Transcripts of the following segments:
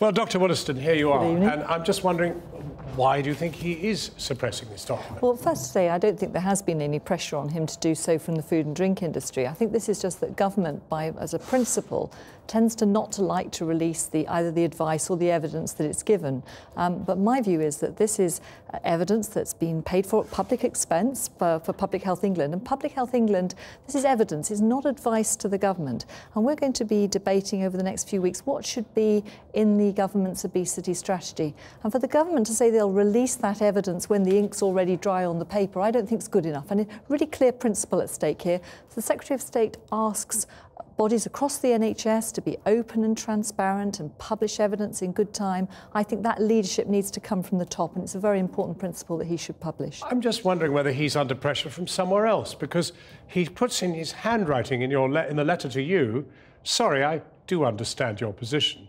Well, Dr. Wollaston, here you are. Good evening. And I'm just wondering, why do you think he is suppressing this document? Well, first to say, I don't think there has been any pressure on him to do so from the food and drink industry. I think this is just that government, as a principle, tends to not to like to release either the advice or the evidence that it's given. But my view is that this is evidence that's been paid for at public expense for Public Health England. And Public Health England, this is evidence, is not advice to the government. And we're going to be debating over the next few weeks what should be in the government's obesity strategy. And for the government to say they'll release that evidence when the ink's already dry on the paper, I don't think it's good enough. And a really clear principle at stake here. The Secretary of State asks bodies across the NHS to be open and transparent and publish evidence in good time. I think that leadership needs to come from the top, and it's a very important principle that he should publish. I'm just wondering whether he's under pressure from somewhere else, because he puts in his handwriting in the letter to you, sorry, I do understand your position.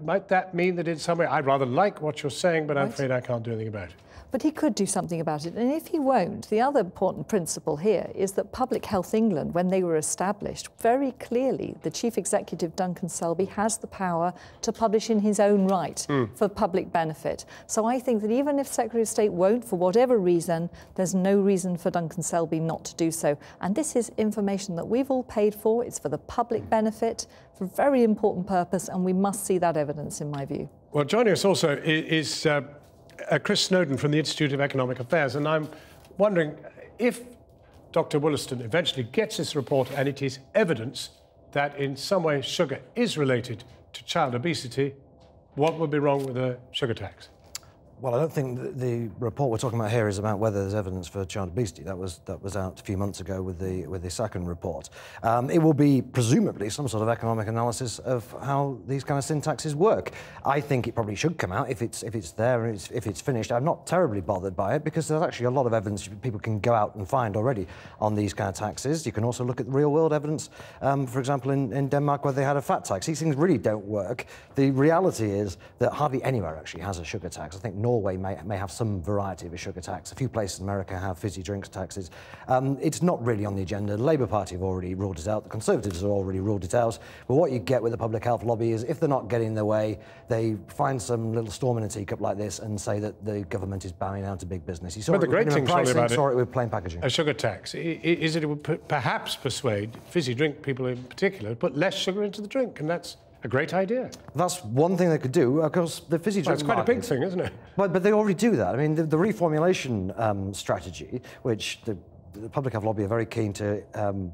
Might that mean that in some way, I rather like what you're saying, but I'm afraid I can't do anything about it? But he could do something about it. And if he won't, the other important principle here is that Public Health England, when they were established, very clearly, the Chief Executive, Duncan Selby, has the power to publish in his own right for public benefit. So I think that even if Secretary of State won't, for whatever reason, there's no reason for Duncan Selby not to do so. And this is information that we've all paid for. It's for the public benefit, for a very important purpose, and we must see that evidence, in my view. Well, joining us also is Chris Snowdon from the Institute of Economic Affairs, and I'm wondering if Dr. Wollaston eventually gets this report and it is evidence that in some way sugar is related to child obesity, what would be wrong with a sugar tax? Well, I don't think the report we're talking about here is about whether there's evidence for child obesity. That was out a few months ago with the second report. It will be presumably some sort of economic analysis of how these kind of syntaxes work. I think it probably should come out if it's there and if it's finished. I'm not terribly bothered by it because there's actually a lot of evidence people can go out and find already on these kind of taxes. You can also look at the real-world evidence. For example, in Denmark, where they had a fat tax. These things really don't work. The reality is that hardly anywhere actually has a sugar tax. I think Norway may have some variety of a sugar tax. A few places in America have fizzy drinks taxes. It's not really on the agenda. The Labour Party have already ruled it out. The Conservatives have already ruled it out. But what you get with the public health lobby is if they're not getting their way, they find some little storm in a teacup like this and say that the government is bowing down to big business. You saw but the great thing about saw it with plain packaging. A sugar tax is that it would perhaps persuade fizzy drink people in particular to put less sugar into the drink, and that's a great idea. That's one thing they could do. Of course, the fizzy drink it's quite a big thing, isn't it? But they already do that. I mean, the reformulation strategy, which the public health lobby are very keen to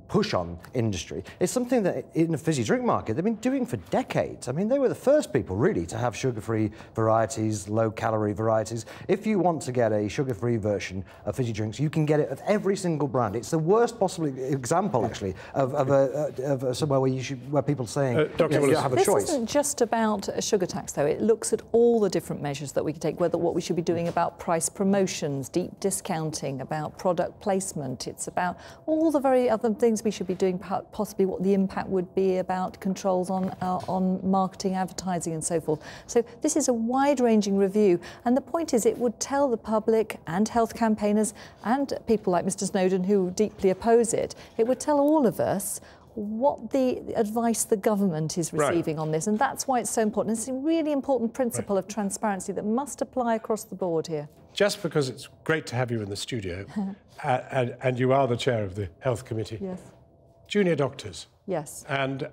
push on industry, is something that in the fizzy drink market they've been doing for decades. I mean, they were the first people really to have sugar-free varieties, low-calorie varieties. If you want to get a sugar-free version of fizzy drinks, you can get it of every single brand. It's the worst possible example, actually, of somewhere where people are saying you don't have a choice. This isn't just about a sugar tax, though. It looks at all the different measures that we can take, whether what we should be doing about price promotions, deep discounting, about product placement. It's about all the very other things we should be doing, possibly what the impact would be about controls on marketing, advertising and so forth. So this is a wide-ranging review, and the point is it would tell the public and health campaigners and people like Mr. Snowdon who deeply oppose it, it would tell all of us what the advice the government is receiving on this, and that's why it's so important. It's a really important principle of transparency that must apply across the board here. Just because it's great to have you in the studio, and you are the chair of the Health Committee. Yes. Junior doctors. Yes. And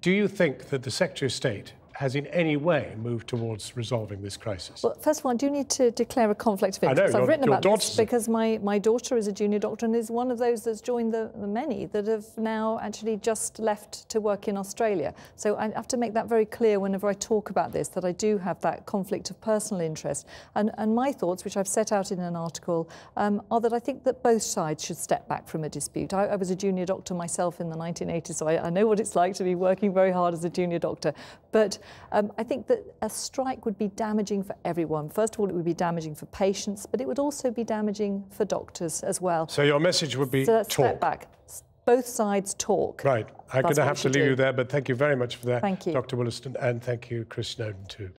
do you think that the Secretary of State has in any way moved towards resolving this crisis? Well, first of all, I do need to declare a conflict of interest. I've written about this because my daughter is a junior doctor and is one of those that's joined the many that have now actually just left to work in Australia. So I have to make that very clear whenever I talk about this, that I do have that conflict of personal interest. And my thoughts, which I've set out in an article, are that I think that both sides should step back from a dispute. I was a junior doctor myself in the 1980s, so I know what it's like to be working very hard as a junior doctor. But I think that a strike would be damaging for everyone. First of all, it would be damaging for patients, but it would also be damaging for doctors as well. So your message would be talk. Step back. Both sides talk. Right. I'm going to have to leave you there, but thank you very much for that, Thank you. Dr. Wollaston, and thank you, Chris Snowdon, too.